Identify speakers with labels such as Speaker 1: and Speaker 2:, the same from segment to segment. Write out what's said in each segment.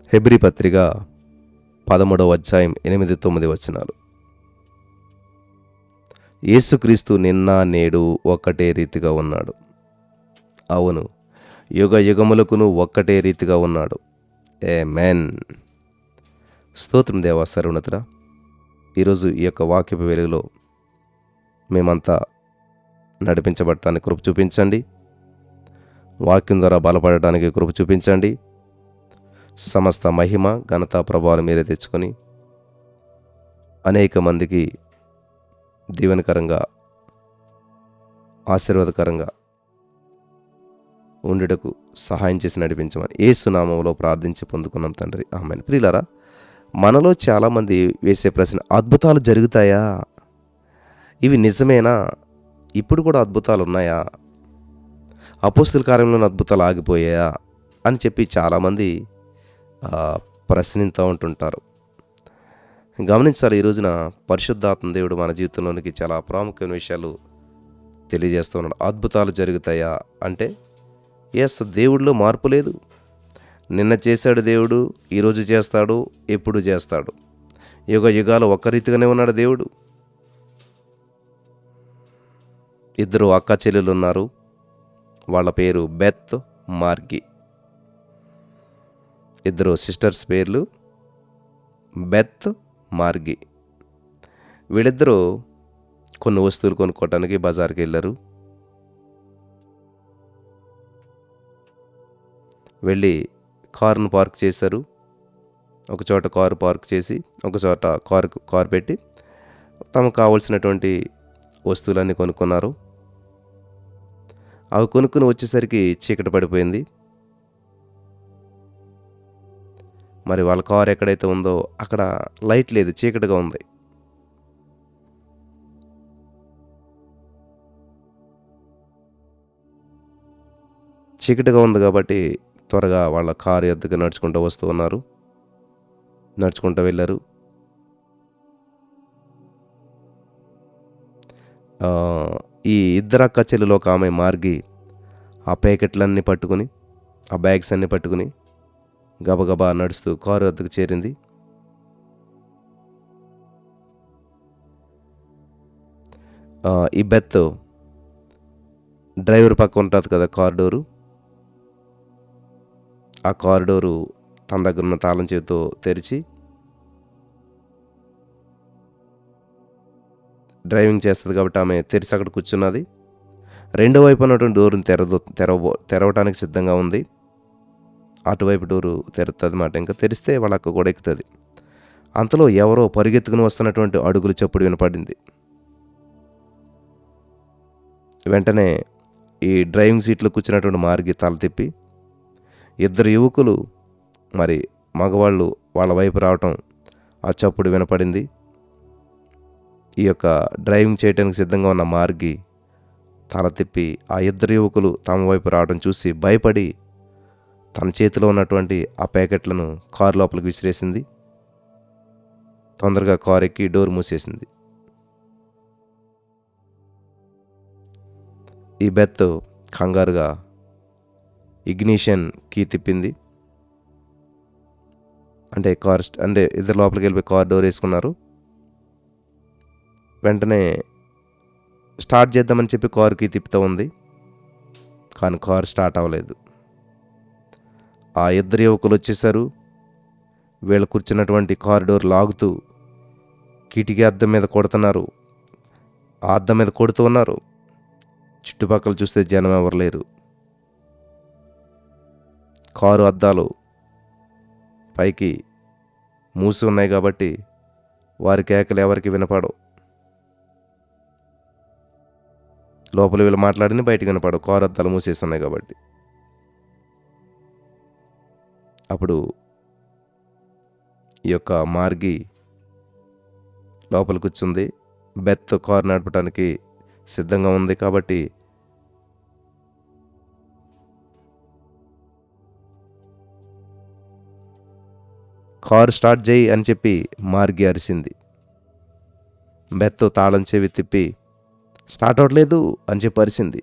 Speaker 1: Hebrew పత్రిక 13వ అధ్యాయం 8-9 వచనాలు. యేసుక్రీస్తు నిన్న నేడు ఒక్కటే రీతిగా ఉన్నాడు. అవును, యుగ యుగములకును ఒక్కటే రీతిగా ఉన్నాడు. ఆమేన్. స్తోత్రం దేవా సర్వోన్నతుడా. ఈరోజు ఈ యొక్క వాక్యపు వెలుగులో మేమంతా నడిపించబడటానికి కృప చూపించండి. వాక్యం ద్వారా బలపడటానికి కృప చూపించండి. సమస్త మహిమ ఘనత ప్రభావాలు మీరే తెచ్చుకొని అనేక మందికి దీవెనకరంగా ఆశీర్వాదకరంగా ఉండుటకు సహాయం చేసి నడిపించమని యేసు నామములో ప్రార్థించి పొందుకున్నాం తండ్రి. ఆమేన్. ప్రియులారా, మనలో చాలామంది వేసే ప్రశ్న, అద్భుతాలు జరుగుతాయా? ఇవి నిజమేనా? ఇప్పుడు కూడా అద్భుతాలు ఉన్నాయా? అపోస్తల కార్యంలోని అద్భుతాలు ఆగిపోయాయా అని చెప్పి చాలామంది ప్రశ్నిస్తూ ఉంటుంటారు. గమనించాలి, ఈ రోజున పరిశుద్ధాత్మ దేవుడు మన జీవితంలోనికి చాలా ప్రాముఖ్యమైన విషయాలు తెలియజేస్తూ ఉన్నాడు. అద్భుతాలు జరుగుతాయా అంటే దేవుడిలో మార్పు లేదు. నిన్న చేశాడు దేవుడు, ఈరోజు చేస్తాడు, ఎప్పుడు చేస్తాడు. యుగ యుగాలు ఒక్క రీతిగానే ఉన్నాడు దేవుడు. ఇద్దరు అక్క చెల్లెలు ఉన్నారు. వాళ్ళ పేరు బెత్, మార్గి. ఇద్దరు సిస్టర్స్ పేర్లు బెత్, మార్గి. వీళ్ళిద్దరూ కొన్ని వస్తువులు కొనుక్కోవటానికి బజార్కి వెళ్ళారు. వెళ్ళి కారును పార్క్ చేశారు. ఒక చోట కారు పార్క్ చేసి ఒక చోట కారు పెట్టి తమకు కావలసినటువంటి వస్తువులన్నీ కొనుక్కున్నారు. అవి కొనుక్కుని వచ్చేసరికి చీకటి పడిపోయింది. మరి వాళ్ళ కారు ఎక్కడైతే ఉందో అక్కడ లైట్ లేదు, చీకటిగా ఉంది. చీకటిగా ఉంది కాబట్టి త్వరగా వాళ్ళ కారు ఎద్దుకు నడుచుకుంటూ వస్తూ ఉన్నారు. నడుచుకుంటూ వెళ్ళారు. ఈ ఇద్దరు అక్క చెల్లెలు ఒక ఆమె మార్గి ఆ ప్యాకెట్లన్నీ పట్టుకుని, ఆ బ్యాగ్స్ అన్నీ పట్టుకుని గబగబా నడుస్తూ కారు వద్దకు చేరింది. ఈ బెత్ డ్రైవర్ పక్క ఉంటుంది కదా కార్ డోరు, ఆ కార్ డోరు తన దగ్గర ఉన్న తాళం చేతితో తెరిచి డ్రైవింగ్ చేస్తుంది కాబట్టి ఆమె తెరిచి అక్కడ కూర్చున్నది. రెండో వైపు ఉన్నటువంటి డోరుని తెరవటానికి సిద్ధంగా ఉంది. అటువైపు డోరు తెరుతుంది అన్నమాట. ఇంకా తెరిస్తే వాళ్ళ అక్క కూడా ఎక్కుతుంది. అంతలో ఎవరో పరిగెత్తుకుని వస్తున్నటువంటి అడుగులు చప్పుడు వినపడింది. వెంటనే ఈ డ్రైవింగ్ సీట్లో కూర్చున్నటువంటి మార్గి తల తిప్పి ఇద్దరు యువకులు, మరి మగవాళ్ళు వాళ్ళ వైపు రావటం ఆ చప్పుడు వినపడింది. ఈ యొక్క డ్రైవింగ్ చేయడానికి సిద్ధంగా ఉన్న మార్గి తల తిప్పి ఆ ఇద్దరు యువకులు తమ వైపు రావడం చూసి భయపడి తన చేతిలో ఉన్నటువంటి ఆ ప్యాకెట్లను కారు లోపలికి విసిరేసింది. తొందరగా కారు ఎక్కి డోర్ మూసేసింది. ఈ బెత్ కంగారుగా ఇగ్నిషన్ కీ తిప్పింది. అంటే ఇద్దరు లోపలికి వెళ్ళిపోయి కారు డోర్ వేసుకున్నారు. వెంటనే స్టార్ట్ చేద్దామని చెప్పి కారు కీ తిప్పుతూ ఉంది. కానీ కారు స్టార్ట్ అవ్వలేదు. ఆ ఇద్దరు యువకులు వచ్చేసారు. వీళ్ళు కూర్చున్నటువంటి కారిడోర్ లాగుతూ కిటికీ అద్దం మీద కొడుతున్నారు. ఆ అద్దం మీద కొడుతూ ఉన్నారు. చుట్టుపక్కల చూస్తే జనం ఎవరు లేరు. కారు అద్దాలు పైకి మూసి ఉన్నాయి కాబట్టి వారి కేకలు ఎవరికి వినపడవు. లోపల వీళ్ళు మాట్లాడిని బయటికి వినపడవు, కారు అద్దాలు మూసేసి ఉన్నాయి కాబట్టి. అప్పుడు ఈ యొక్క మార్గి లోపల కూర్చుంది. బెత్ కారు నడపడానికి సిద్ధంగా ఉంది కాబట్టి కారు స్టార్ట్ చేయి అని చెప్పి మార్గి అరిసింది. బెత్ తాళం చెవి తిప్పి స్టార్ట్ అవ్వట్లేదు అని చెప్పి అరిసింది.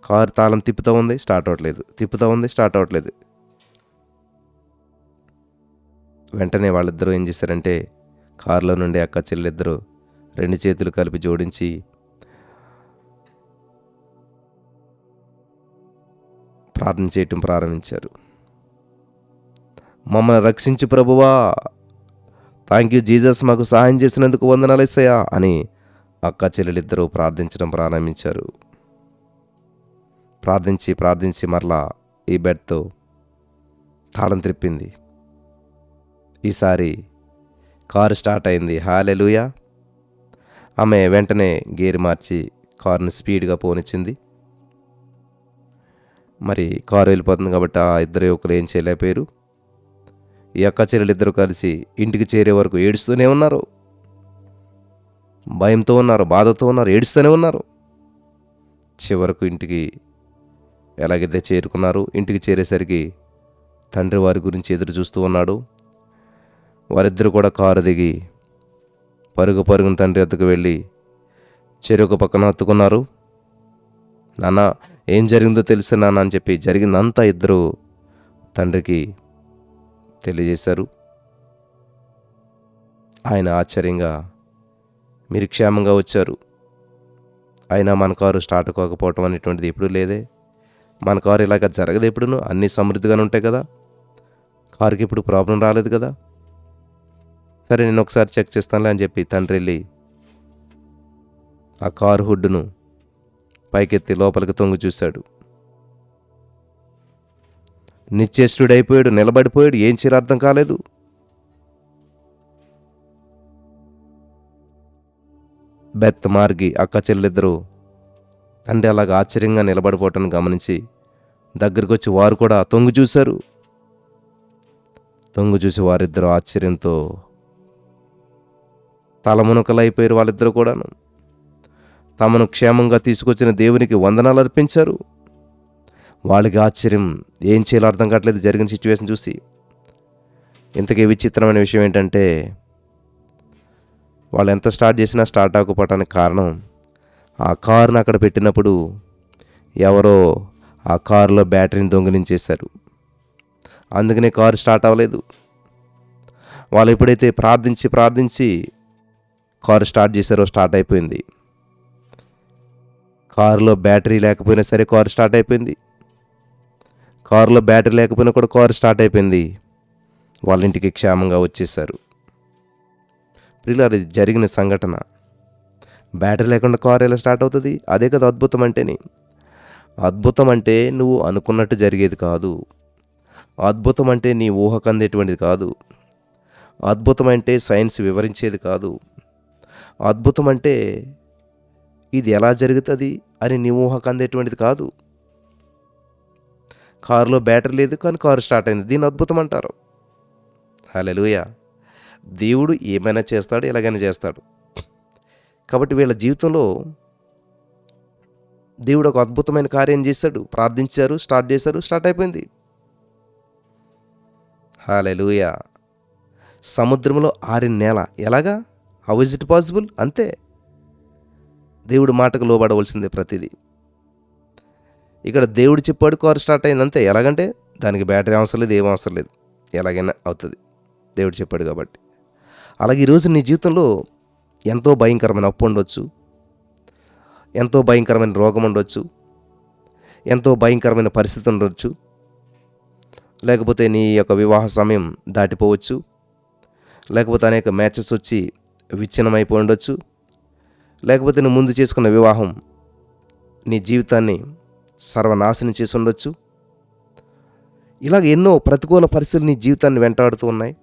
Speaker 1: కారు తాళం తిప్పుతూ ఉంది, స్టార్ట్ అవ్వట్లేదు, తిప్పుతూ ఉంది, స్టార్ట్ అవ్వట్లేదు. వెంటనే వాళ్ళిద్దరూ ఏం చేశారంటే కారులో నుండి అక్క చెల్లెలిద్దరూ 2 చేతులు కలిపి జోడించి ప్రార్థన చేయటం ప్రారంభించారు. మమ్మల్ని రక్షించు ప్రభువా, థ్యాంక్ యూ జీసస్, మాకు సహాయం చేసినందుకు వందనాలు యేసయ్యా అని అక్క చెల్లెలిద్దరూ ప్రార్థించడం ప్రారంభించారు. ప్రార్థించి మరలా ఈ బెడ్తో తాళం త్రిప్పింది. ఈసారి కారు స్టార్ట్ అయింది. హల్లెలూయా. ఆమె వెంటనే గేర్ మార్చి కారుని స్పీడ్గా పోనిచ్చింది. మరి కారు వెళ్ళిపోతుంది కాబట్టి ఆ ఇద్దరు యువకులు ఏం చేయలేకపోయారు. ఈ అక్క చెల్లెలిద్దరూ కలిసి ఇంటికి చేరే వరకు ఏడుస్తూనే ఉన్నారు, భయంతో ఉన్నారు, బాధతో ఉన్నారు, ఏడుస్తూనే ఉన్నారు. చివరకు ఇంటికి ఎలాగైతే చేరుకున్నారు. ఇంటికి చేరేసరికి తండ్రి వారి గురించి ఎదురు చూస్తూ ఉన్నాడు. వారిద్దరు కూడా కారు దిగి పరుగున తండ్రి వద్దకు వెళ్ళి చెరొక పక్కన హత్తుకున్నారు. నాన్న, ఏం జరిగిందో తెలుసు నాన్న అని చెప్పి జరిగిందంతా ఇద్దరు తండ్రికి తెలియజేశారు. ఆయన ఆశ్చర్యంగా, మీరు క్షేమంగా వచ్చారు, అయినా మన కారు స్టార్ట్ కాకపోవటం అనేటువంటిది ఎప్పుడూ లేదే, మన కారు ఇలాగ జరగదు ఎప్పుడును, అన్నీ సమృద్ధిగానే ఉంటాయి కదా, కారుకి ఇప్పుడు ప్రాబ్లం రాలేదు కదా, సరే నేను ఒకసారి చెక్ చేస్తానులే అని చెప్పి తండ్రి వెళ్ళి ఆ కారు హుడ్డును పైకెత్తి లోపలికి తొంగి చూశాడు. నిశ్చేష్టుడైపోయాడు, నిలబడిపోయాడు, ఏం చేయాలో అర్థం కాలేదు. బెత్ మార్గి అక్క చెల్లిద్దరూ తండ్రి అలాగ ఆశ్చర్యంగా నిలబడిపోవటాన్ని గమనించి దగ్గరికి వచ్చి వారు కూడా తొంగి చూశారు. తొంగి చూసి వారిద్దరూ ఆశ్చర్యంతో తలమునకలైపోయారు. వాళ్ళిద్దరూ కూడాను తమను క్షేమంగా తీసుకొచ్చిన దేవునికి వందనాలు అర్పించారు. వాళ్ళకి ఆశ్చర్యం, ఏం చేయాలో అర్థం కావట్లేదు జరిగిన సిచ్యువేషన్ చూసి. ఇంతకీ విచిత్రమైన విషయం ఏంటంటే, వాళ్ళు ఎంత స్టార్ట్ చేసినా స్టార్ట్ అవ్వకపోవటానికి కారణం, ఆ కారును అక్కడ పెట్టినప్పుడు ఎవరో ఆ కారులో బ్యాటరీని దొంగిలించేశారు. అందుకనే కారు స్టార్ట్ అవ్వలేదు. వాళ్ళు ఎప్పుడైతే ప్రార్థించి కారు స్టార్ట్ చేశారో స్టార్ట్ అయిపోయింది. కారులో బ్యాటరీ లేకపోయినా సరే కారు స్టార్ట్ అయిపోయింది. కారులో బ్యాటరీ లేకపోయినా కూడా కారు స్టార్ట్ అయిపోయింది. వాళ్ళ ఇంటికి క్షేమంగా వచ్చేసారు. ప్రియులారా, అది జరిగిన సంఘటన. బ్యాటరీ లేకుండా కారు ఎలా స్టార్ట్ అవుతుంది? అదే కదా అద్భుతం అంటేని. అద్భుతం అంటే నువ్వు అనుకున్నట్టు జరిగేది కాదు. అద్భుతం అంటే నీ ఊహకు అందేటువంటిది కాదు. అద్భుతం అంటే సైన్స్ వివరించేది కాదు. అద్భుతం అంటే ఇది ఎలా జరుగుతుంది అని నీ ఊహకు అందేటువంటిది కాదు. కారులో బ్యాటరీ లేదు కానీ కారు స్టార్ట్ అయింది, దీన్ని అద్భుతం అంటారు. హల్లెలూయా. దేవుడు ఏమైనా చేస్తాడు, ఎలాగైనా చేస్తాడు. కాబట్టి వీళ్ళ జీవితంలో దేవుడు ఒక అద్భుతమైన కార్యం చేశాడు. ప్రార్థించారు, స్టార్ట్ చేశారు, స్టార్ట్ అయిపోయింది. హల్లెలూయా. సముద్రంలో ఆరిన నేల ఎలాగా? How is it possible? అంతే, దేవుడు మాటకు లోబడవలసిందే ప్రతిదీ. ఇక్కడ దేవుడు చెప్పాడు, కారు స్టార్ట్ అయింది, అంతే. ఎలాగంటే దానికి బ్యాటరీ అవసరం లేదు, ఏం అవసరం లేదు, ఎలాగైనా అవుతుంది, దేవుడు చెప్పాడు కాబట్టి. అలాగే ఈరోజు నీ జీవితంలో ఎంతో భయంకరమైన అప్పు ఉండొచ్చు, ఎంతో భయంకరమైన రోగం ఉండొచ్చు, ఎంతో భయంకరమైన పరిస్థితి ఉండొచ్చు, లేకపోతే నీ యొక్క వివాహ సమయం దాటిపోవచ్చు, లేకపోతే అనేక మ్యాచెస్ వచ్చి విచ్ఛిన్నమైపోయి ఉండొచ్చు, లేకపోతే నువ్వు ముందు చేసుకున్న వివాహం నీ జీవితాన్ని సర్వనాశనం చేసి ఉండొచ్చు. ఇలాగ ఎన్నో ప్రతికూల పరిస్థితులు నీ జీవితాన్ని వెంటాడుతూ ఉన్నాయి.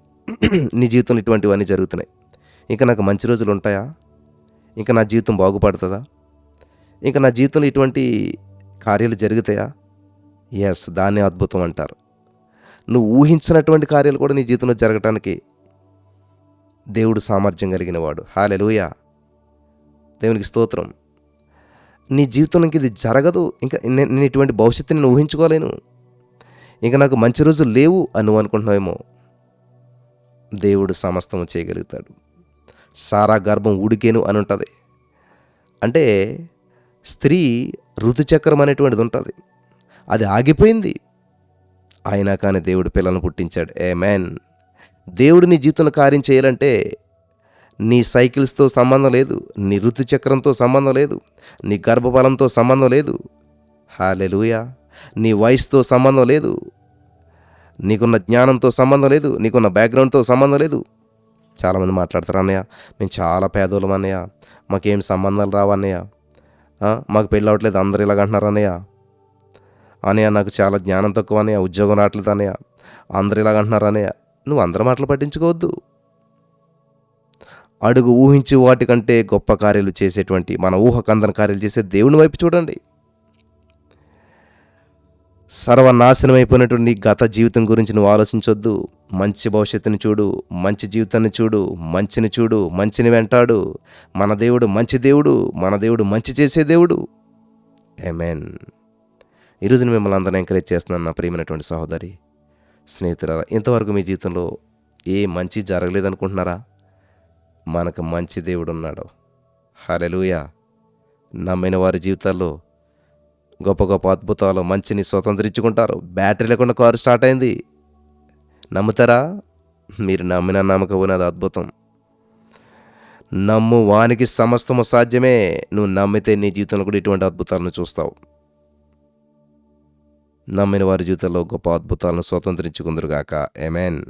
Speaker 1: నీ జీవితంలో ఇటువంటివన్నీ జరుగుతున్నాయి. ఇంకా నాకు మంచి రోజులు ఉంటాయా? ఇంకా నా జీవితం బాగుపడుతుందా? ఇంకా నా జీవితంలో ఇటువంటి కార్యాలు జరుగుతాయా? ఎస్, దాన్నే అద్భుతం అంటారు. నువ్వు ఊహించినటువంటి కార్యాలు కూడా నీ జీవితంలో జరగటానికి దేవుడు సామర్థ్యం కలిగిన వాడు. హల్లెలూయా. దేవునికి స్తోత్రం. నీ జీవితంలోకి ఇది జరగదు, ఇంకా నేను ఇటువంటి భవిష్యత్తుని నేను ఊహించుకోలేను, ఇంకా నాకు మంచి రోజులు లేవు అని నువ్వు అనుకుంటున్నావేమో. దేవుడు సమస్తము చేయగలుగుతాడు. సారా గర్భం ఉడికేను అని ఉంటుంది. అంటే స్త్రీ ఋతుచక్రం అనేటువంటిది ఉంటుంది, అది ఆగిపోయింది. అయినా కానీ దేవుడు పిల్లలను పుట్టించాడు. ఆమేన్. దేవుడు నీ జీవితంలో కార్యం చేయాలంటే నీ సైకిల్స్తో సంబంధం లేదు, నీ ఋతుచక్రంతో సంబంధం లేదు, నీ గర్భఫలంతో సంబంధం లేదు, హల్లెలూయా, నీ వయసుతో సంబంధం లేదు, నీకున్న జ్ఞానంతో సంబంధం లేదు, నీకున్న బ్యాక్గ్రౌండ్తో సంబంధం లేదు. చాలామంది మాట్లాడతారు, అన్నయ్య మేము చాలా పేదోళ్ళం అన్నయ్య, మాకేం సంబంధాలు రావు అన్నయ్య, మాకు పెళ్ళి అవ్వట్లేదు, అందరూ ఇలాగంటున్నారు అన్నయ్య, అన్నయ్య నాకు చాలా జ్ఞానం తక్కువ అన్నయ్య, ఉద్యోగం రావట్లేదు అన్నయ్య, అందరూ ఇలాగంటున్నారు అన్నయ్య. నువ్వు అందరి మాటలు పట్టించుకోవద్దు. అడుగు ఊహించి వాటికంటే గొప్ప కార్యాలు చేసేటువంటి, మన ఊహకందని కార్యాలు చేసే దేవుని వైపు చూడండి. సర్వనాశనమైపోయినటువంటి నీ గత జీవితం గురించి నువ్వు ఆలోచించొద్దు. మంచి భవిష్యత్తుని చూడు, మంచి జీవితాన్ని చూడు, మంచిని చూడు, మంచిని వెంటాడు. మన దేవుడు మంచి దేవుడు, మన దేవుడు మంచి చేసే దేవుడు. ఆమేన్. ఈరోజు నేను మిమ్మల్ని అందరినీ ఎంకరేజ్ చేస్తున్నాను నా ప్రియమైనటువంటి సహోదరి, స్నేహితురాలా. ఇంతవరకు మీ జీవితంలో ఏ మంచి జరగలేదనుకుంటున్నారా? మనకు మంచి దేవుడు ఉన్నాడు. హల్లెలూయా. నమ్మిన వారి జీవితాల్లో గొప్ప గొప్ప అద్భుతాలు, మంచిని స్వతంత్రించుకుంటారు. బ్యాటరీ లేకుండా కారు స్టార్ట్ అయింది. నమ్ముతారా? మీరు నమ్మిన నమ్మకపోయినా అది అద్భుతం. నమ్ము వానికి సమస్తము సాధ్యమే. నువ్వు నమ్మితే నీ జీవితంలో కూడా ఇటువంటి అద్భుతాలను చూస్తావు. నమ్మిన వారి జీవితంలో గొప్ప అద్భుతాలను స్వతంత్రించుకుందురుగాక. ఆమేన్.